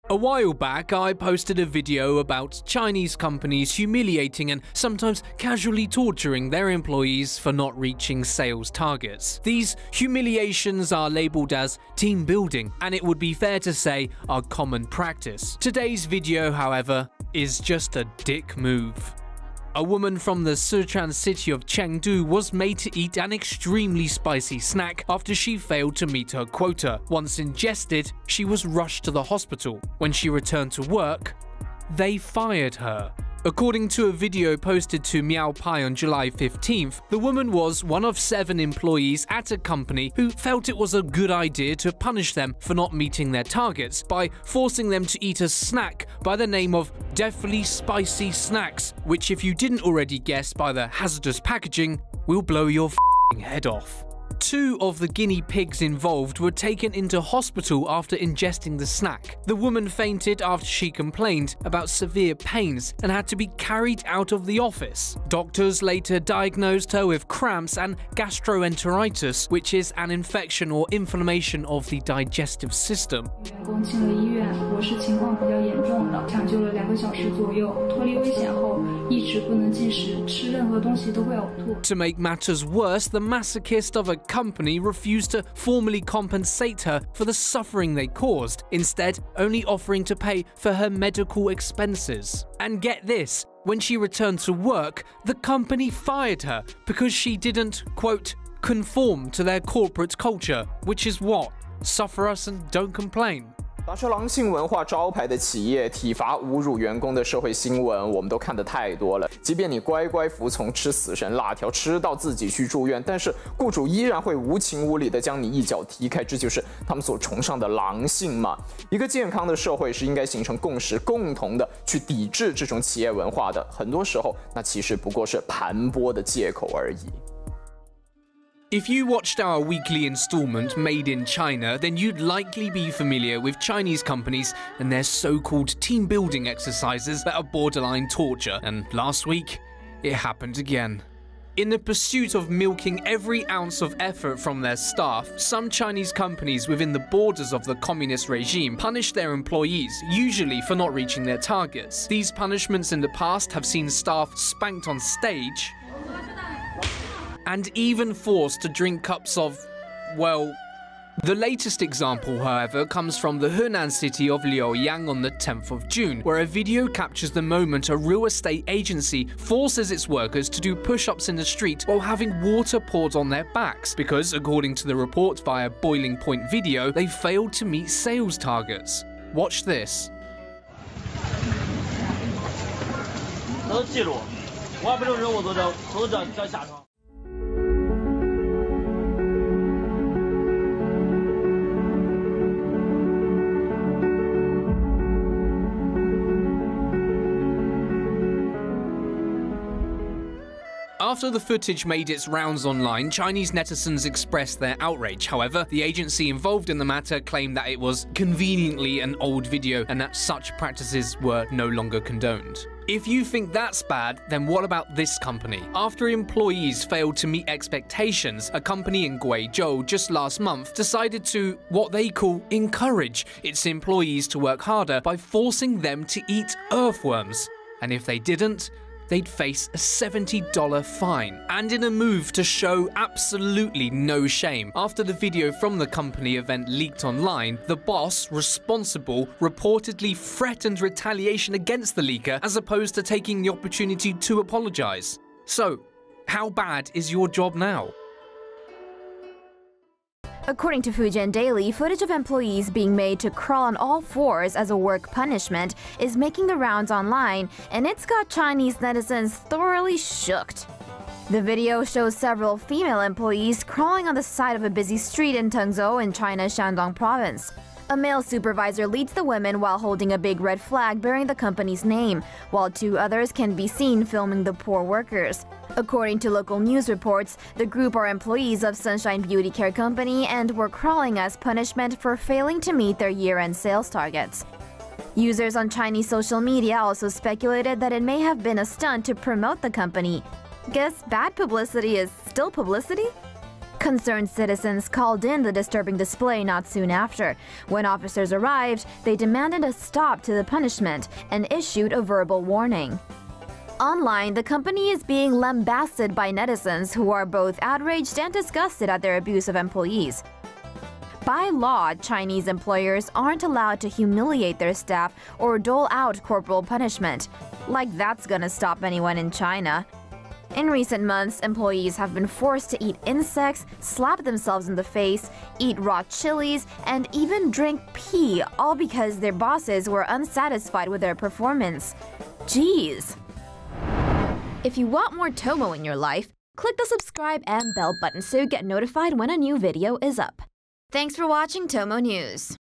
A while back, I posted a video about Chinese companies humiliating and sometimes casually torturing their employees for not reaching sales targets. These humiliations are labeled as team building, and it would be fair to say are common practice. Today's video, however, is just a dick move. A woman from the SICHUAN city of CHENGDU was made to eat an extremely spicy snack after she failed to meet her quota. Once ingested, she was rushed to the hospital. When she returned to work, they fired her. According to a video posted to Miaopai on July 15th, the woman was one of 7 employees at a company who felt it was a good idea to punish them for not meeting their targets by forcing them to eat a snack by the name of Deathly Spicy Snacks, which, if you didn't already guess by the hazardous packaging, will blow your head off. 2 of the guinea pigs involved were taken into hospital after ingesting the snack. The woman fainted after she complained about severe pains and had to be carried out of the office. Doctors later diagnosed her with cramps and gastroenteritis, which is an infection or inflammation of the digestive system. To make matters worse, the masochist of a company refused to formally compensate her for the suffering they caused, instead only offering to pay for her medical expenses. And get this, when she returned to work, the company fired her because she didn't, quote, conform to their corporate culture, which is what? Suffer us and don't complain. 打着狼性文化招牌的企业体罚侮辱员工的社会新闻，我们都看得太多了。即便你乖乖服从吃死神辣条，吃到自己去住院，但是雇主依然会无情无理的将你一脚踢开，这就是他们所崇尚的狼性嘛。一个健康的社会是应该形成共识，共同的去抵制这种企业文化的。很多时候，那其实不过是盘剥的借口而已。 If you watched our weekly installment, Made in China, then you'd likely be familiar with Chinese companies and their so-called team-building exercises that are borderline torture. And last week, it happened again. In the pursuit of milking every ounce of effort from their staff, some Chinese companies within the borders of the communist regime punish their employees, usually for not reaching their targets. These punishments in the past have seen staff spanked on stage, and even forced to drink cups of, well... The latest example, however, comes from the Hunan city of Liaoyang on the 10th of June, where a video captures the moment a real estate agency forces its workers to do push-ups in the street while having water poured on their backs, because, according to the report via Boiling Point Video, they failed to meet sales targets. Watch this. After the footage made its rounds online, Chinese netizens expressed their outrage. However, the agency involved in the matter claimed that it was conveniently an old video and that such practices were no longer condoned. If you think that's bad, then what about this company? After employees failed to meet expectations, a company in Guizhou just last month decided to, what they call, encourage its employees to work harder by forcing them to eat earthworms. And if they didn't, they'd face a $70 fine. And in a move to show absolutely no shame, after the video from the company event leaked online, the boss responsible reportedly threatened retaliation against the leaker as opposed to taking the opportunity to apologize. So, how bad is your job now? According to Fujian Daily, footage of employees being made to crawl on all fours as a work punishment is making the rounds online, and it's got Chinese netizens thoroughly shooked. The video shows several female employees crawling on the side of a busy street in Tengzhou in China's Shandong province. A male supervisor leads the women while holding a big red flag bearing the company's name, while 2 others can be seen filming the poor workers. According to local news reports, the group are employees of Sunshine Beauty Care Company and were crawling as punishment for failing to meet their year-end sales targets. Users on Chinese social media also speculated that it may have been a stunt to promote the company. Guess bad publicity is still publicity? Concerned citizens called in the disturbing display not soon after. When officers arrived, they demanded a stop to the punishment and issued a verbal warning. Online, the company is being lambasted by netizens who are both outraged and disgusted at their abuse of employees. By law, Chinese employers aren't allowed to humiliate their staff or dole out corporal punishment. Like that's gonna stop anyone in China. In recent months, employees have been forced to eat insects, slap themselves in the face, eat raw chilies, and even drink pee, all because their bosses were unsatisfied with their performance. Jeez. If you want more Tomo in your life, click the subscribe and bell button so you get notified when a new video is up. Thanks for watching Tomo News.